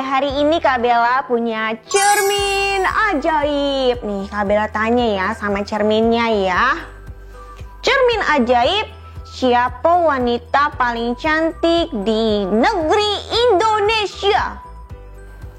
hari ini Kak Bella punya cermin ajaib. Nih Kak Bella tanya ya sama cerminnya ya. Cermin ajaib, siapa wanita paling cantik di negeri Indonesia?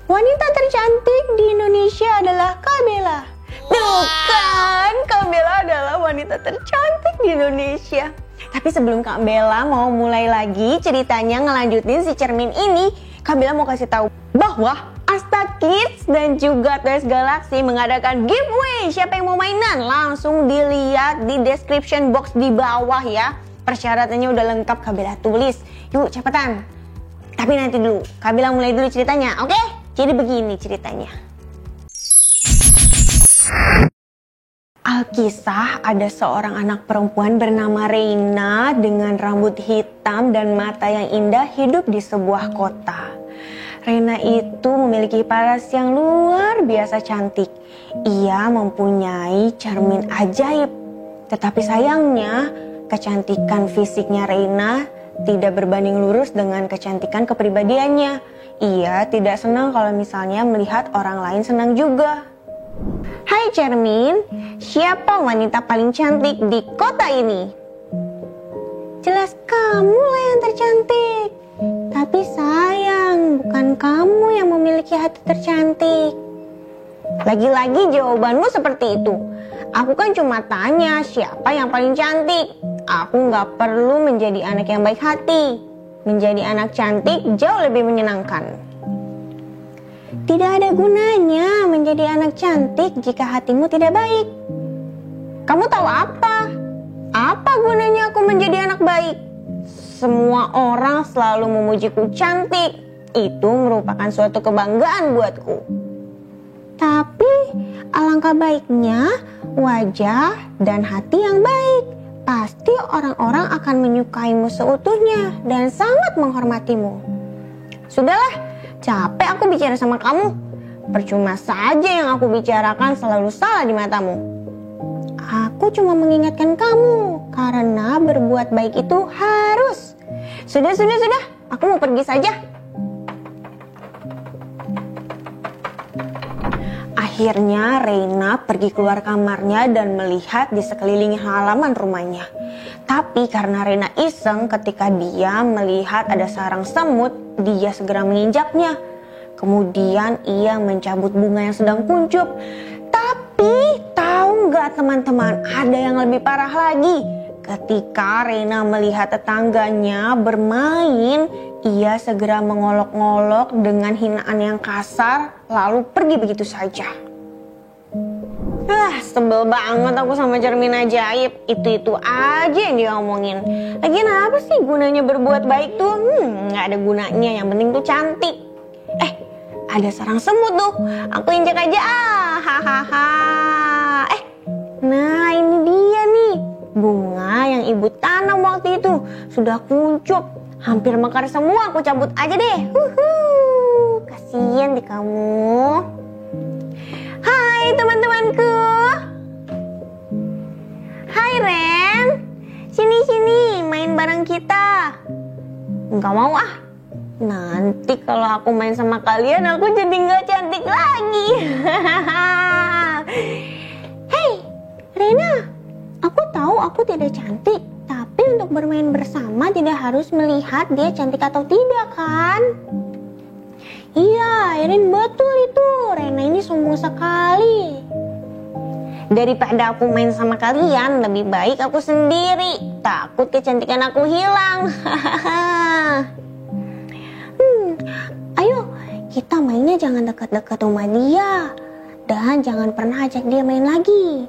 Wanita tercantik di Indonesia adalah Kak Bella. Tuh kan, Kak Bella adalah wanita tercantik di Indonesia. Tapi sebelum Kak Bella mau mulai lagi ceritanya ngelanjutin si cermin ini, Kak Bella mau kasih tahu bahwa Asta Kids dan juga Toys Galaxy mengadakan giveaway. Siapa yang mau mainan? Langsung dilihat di description box di bawah ya. Persyaratannya udah lengkap Kak Bella tulis. Yuk cepetan. Tapi nanti dulu, Kak Bella mulai dulu ceritanya, oke? Jadi begini ceritanya. Alkisah, ada seorang anak perempuan bernama Reina dengan rambut hitam dan mata yang indah hidup di sebuah kota. Reina itu memiliki paras yang luar biasa cantik. Ia mempunyai cermin ajaib. Tetapi sayangnya, kecantikan fisiknya Reina tidak berbanding lurus dengan kecantikan kepribadiannya. Ia tidak senang kalau misalnya melihat orang lain senang juga. Hai cermin, siapa wanita paling cantik di kota ini? Jelas kamu lah yang tercantik. Tapi sayang, bukan kamu yang memiliki hati tercantik. Lagi-lagi jawabanmu seperti itu. Aku kan cuma tanya siapa yang paling cantik. Aku gak perlu menjadi anak yang baik hati. Menjadi anak cantik jauh lebih menyenangkan. Tidak ada gunanya menjadi anak cantik jika hatimu tidak baik. Kamu tahu apa? Apa gunanya aku menjadi anak baik? Semua orang selalu memujiku cantik. Itu merupakan suatu kebanggaan buatku. Tapi alangkah baiknya wajah dan hati yang baik. Pasti orang-orang akan menyukaimu seutuhnya dan sangat menghormatimu. Sudahlah, capek aku bicara sama kamu. Percuma saja yang aku bicarakan selalu salah di matamu. Aku cuma mengingatkan kamu karena berbuat baik itu harus. Sudah. Aku mau pergi saja. Akhirnya Reina pergi keluar kamarnya dan melihat di sekeliling halaman rumahnya. Tapi karena Reina iseng, ketika dia melihat ada sarang semut, dia segera menginjaknya. Kemudian ia mencabut bunga yang sedang kuncup. Tapi tahu nggak teman-teman, ada yang lebih parah lagi. Ketika Reina melihat tetangganya bermain, ia segera mengolok-ngolok dengan hinaan yang kasar, lalu pergi begitu saja. Sebel banget aku sama cermin ajaib. Itu aja yang dia omongin. Lagian apa sih gunanya berbuat baik tuh? Gak ada gunanya, yang penting tuh cantik. Ada sarang semut tuh. Aku injak aja hahaha. Nah ini dia nih. Bunga yang ibu tanam waktu itu sudah kuncup. Hampir mekar semua, aku cabut aja deh. Kasian di kamu. Hai teman-temanku. Hai Ren. Sini main bareng kita. Enggak mau ah. Nanti kalau aku main sama kalian aku jadi gak cantik lagi. Hei Rena, aku tahu aku tidak cantik. Tapi untuk bermain bersama tidak harus melihat dia cantik atau tidak kan? Iya, Ren betul itu. Rena ini sombong sekali. Daripada aku main sama kalian, lebih baik aku sendiri. Takut kecantikan aku hilang. Ayo, kita mainnya jangan dekat-dekat rumah dia. Dan jangan pernah ajak dia main lagi.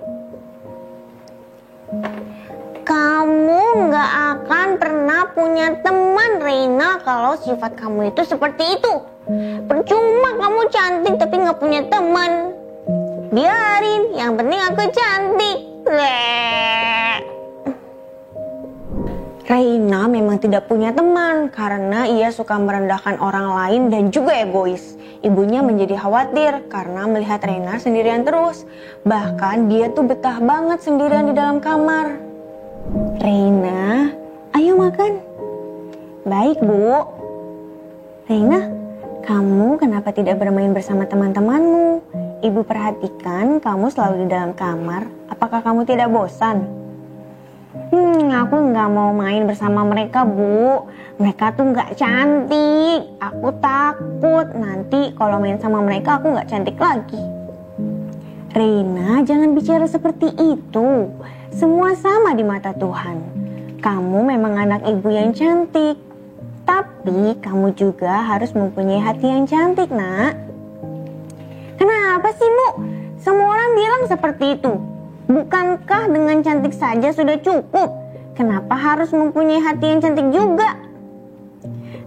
Kamu gak akan pernah punya teman Reina kalau sifat kamu itu seperti itu. Percuma kamu cantik tapi gak punya teman. Biarin, yang penting aku cantik. Reina memang tidak punya teman karena ia suka merendahkan orang lain dan juga egois. Ibunya menjadi khawatir karena melihat Reina sendirian terus. Bahkan dia tuh betah banget sendirian di dalam kamar. Reina, ayo makan. Baik Bu. Reina, kamu kenapa kenapa tidak bermain bersama teman-temanmu? Ibu perhatikan kamu selalu di dalam kamar. Apakah kamu tidak bosan? Aku nggak mau main bersama mereka, Bu. Mereka tuh nggak cantik. Aku takut nanti kalau main sama mereka aku nggak cantik lagi. Reina, jangan bicara seperti itu. Semua sama di mata Tuhan. Kamu memang anak ibu yang cantik. Tapi kamu juga harus mempunyai hati yang cantik, Nak. Kenapa sih, Bu? Semua orang bilang seperti itu. Bukankah dengan cantik saja sudah cukup? Kenapa harus mempunyai hati yang cantik juga?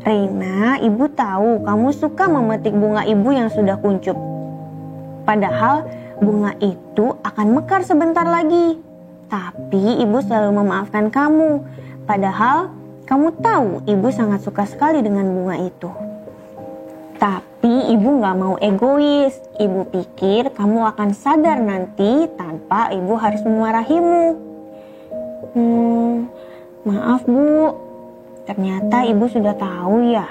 Reina, ibu tahu kamu suka memetik bunga ibu yang sudah kuncup. Padahal bunga itu akan mekar sebentar lagi. Tapi ibu selalu memaafkan kamu. Padahal kamu tahu ibu sangat suka sekali dengan bunga itu. Tapi ibu gak mau egois. Ibu pikir kamu akan sadar nanti tanpa ibu harus memarahimu. Maaf, Bu. Ternyata ibu sudah tahu ya.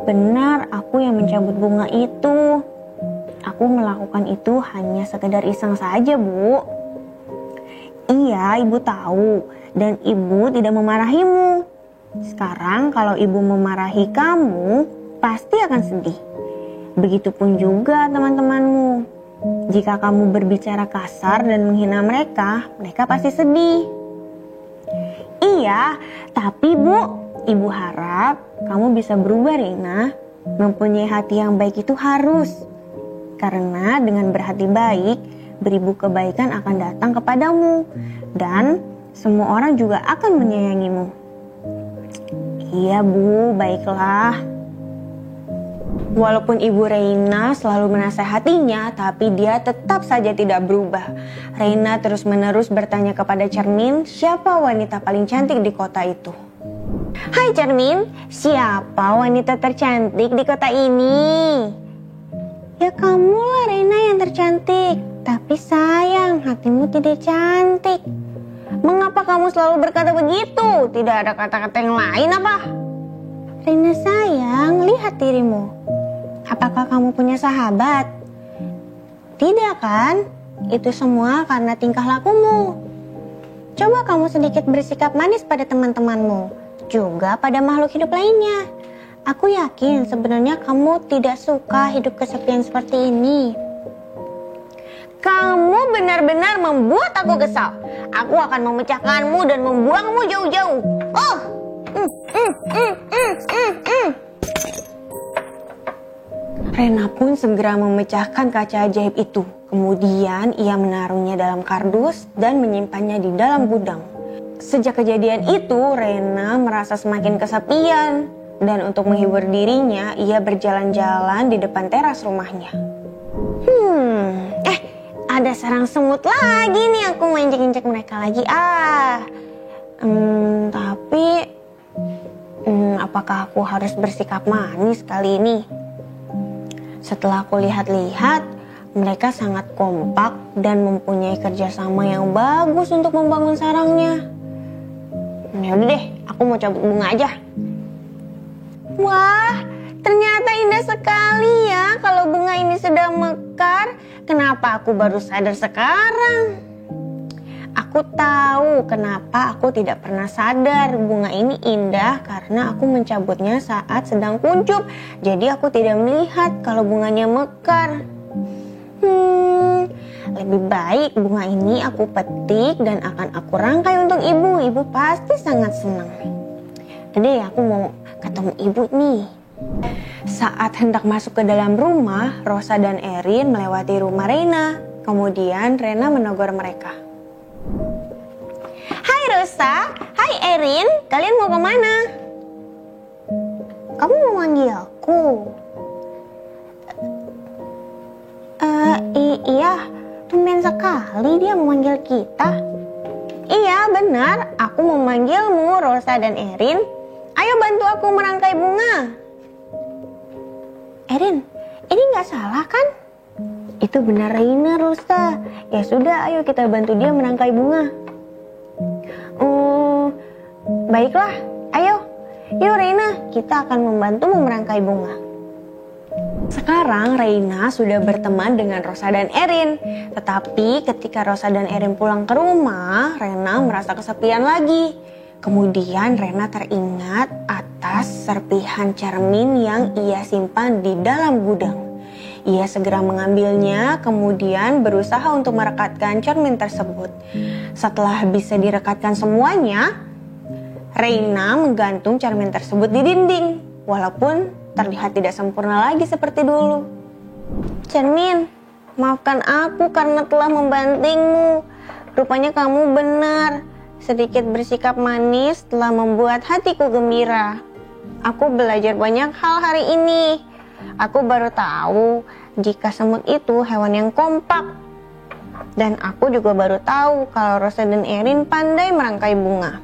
Benar, aku yang mencabut bunga itu. Aku melakukan itu hanya sekedar iseng saja, Bu. Iya, ibu tahu. Dan ibu tidak memarahimu. Sekarang kalau ibu memarahi kamu, pasti akan sedih. Begitupun juga teman-temanmu. Jika kamu berbicara kasar dan menghina mereka, mereka pasti sedih. Iya, tapi Bu, ibu harap kamu bisa berubah, Reina. Mempunyai hati yang baik itu harus. Karena dengan berhati baik, beribu kebaikan akan datang kepadamu. Dan semua orang juga akan menyayangimu. Iya, Bu, baiklah. Walaupun Ibu Reina selalu menasehatinya, tapi dia tetap saja tidak berubah. Reina terus-menerus bertanya kepada cermin, siapa wanita paling cantik di kota itu? Hai cermin, siapa wanita tercantik di kota ini? Ya kamulah Reina yang tercantik, tapi sayang hatimu tidak cantik. Mengapa kamu selalu berkata begitu? Tidak ada kata-kata yang lain apa? Reina sayang, lihat dirimu. Apakah kamu punya sahabat? Tidak kan? Itu semua karena tingkah lakumu. Coba kamu sedikit bersikap manis pada teman-temanmu, juga pada makhluk hidup lainnya. Aku yakin sebenarnya kamu tidak suka hidup kesepian seperti ini. Kamu benar-benar membuat aku kesal. Aku akan memecahkanmu dan membuangmu jauh-jauh. Oh! Rena pun segera memecahkan kaca ajaib itu. Kemudian ia menaruhnya dalam kardus dan menyimpannya di dalam gudang. Sejak kejadian itu, Rena merasa semakin kesepian. Dan untuk menghibur dirinya, ia berjalan-jalan di depan teras rumahnya. Ada sarang semut lagi nih, aku mau injek-injek mereka lagi. Tapi apakah aku harus bersikap manis kali ini? Setelah aku lihat-lihat, mereka sangat kompak dan mempunyai kerjasama yang bagus untuk membangun sarangnya. Yaudah deh, aku mau cabut bunga aja. Wah, ternyata indah sekali ya kalau bunga ini sudah mekar. Kenapa aku baru sadar sekarang? Aku tahu kenapa aku tidak pernah sadar bunga ini indah karena aku mencabutnya saat sedang kuncup. Jadi aku tidak melihat kalau bunganya mekar. Lebih baik bunga ini aku petik dan akan aku rangkai untuk ibu. Ibu pasti sangat senang. Jadi aku mau ketemu ibu nih. Saat hendak masuk ke dalam rumah, Rosa dan Erin melewati rumah Reina. Kemudian Reina menegur mereka. Hai Rosa, hai Erin, kalian mau kemana? Kamu mau manggil aku? Iya, tumben sekali dia memanggil kita. Iya benar, aku memanggilmu Rosa dan Erin. Ayo bantu aku merangkai bunga. Erin, ini gak salah kan? Itu benar Reina, Rosa. Ya sudah, ayo kita bantu dia merangkai bunga. Baiklah, ayo. Yuk Reina, kita akan membantumu merangkai bunga. Sekarang Reina sudah berteman dengan Rosa dan Erin. Tetapi ketika Rosa dan Erin pulang ke rumah, Reina merasa kesepian lagi. Kemudian Reina teringat atas serpihan cermin yang ia simpan di dalam gudang. Ia segera mengambilnya, kemudian berusaha untuk merekatkan cermin tersebut. Setelah bisa direkatkan semuanya, Reina menggantung cermin tersebut di dinding, walaupun terlihat tidak sempurna lagi seperti dulu. Cermin, maafkan aku karena telah membantingmu. Rupanya kamu benar. Sedikit bersikap manis telah membuat hatiku gembira. Aku belajar banyak hal hari ini. Aku baru tahu jika semut itu hewan yang kompak. Dan aku juga baru tahu kalau Rosa dan Erin pandai merangkai bunga.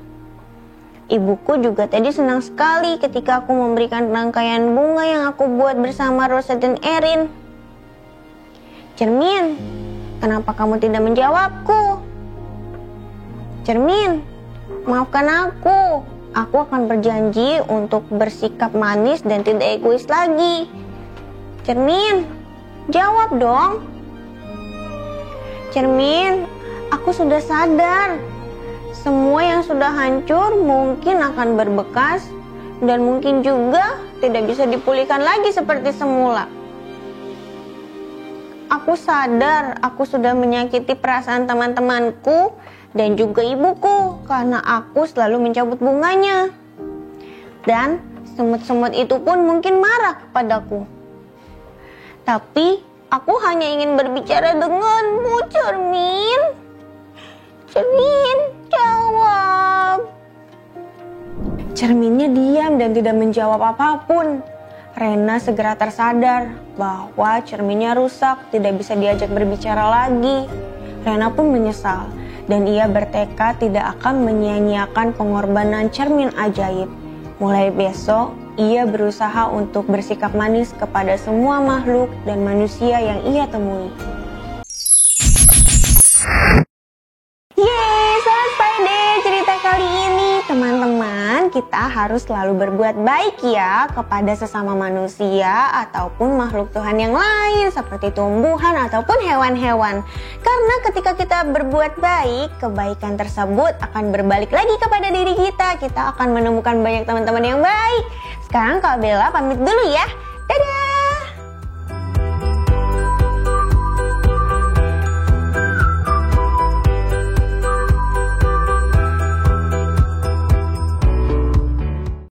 Ibuku juga tadi senang sekali ketika aku memberikan rangkaian bunga yang aku buat bersama Rosa dan Erin. Cermin, kenapa kamu tidak menjawabku? Cermin, maafkan aku. Aku akan berjanji untuk bersikap manis dan tidak egois lagi. Cermin, jawab dong. Cermin, aku sudah sadar. Semua yang sudah hancur mungkin akan berbekas dan mungkin juga tidak bisa dipulihkan lagi seperti semula. Aku sadar aku sudah menyakiti perasaan teman-temanku dan juga ibuku karena aku selalu mencabut bunganya. Dan semut-semut itu pun mungkin marah kepadaku. Tapi aku hanya ingin berbicara denganmu, Cermin. Cermin, jawab. Cerminnya diam dan tidak menjawab apapun. Reina segera tersadar bahwa cerminnya rusak, tidak bisa diajak berbicara lagi. Reina pun menyesal dan ia bertekad tidak akan menyia-nyiakan pengorbanan cermin ajaib. Mulai besok, ia berusaha untuk bersikap manis kepada semua makhluk dan manusia yang ia temui. Yeay, selesai deh cerita kali ini. Teman-teman, kita harus selalu berbuat baik ya kepada sesama manusia ataupun makhluk Tuhan yang lain seperti tumbuhan ataupun hewan-hewan. Karena ketika kita berbuat baik, kebaikan tersebut akan berbalik lagi kepada diri kita. Kita akan menemukan banyak teman-teman yang baik. Sekarang Kak Bella pamit dulu ya. Dadah!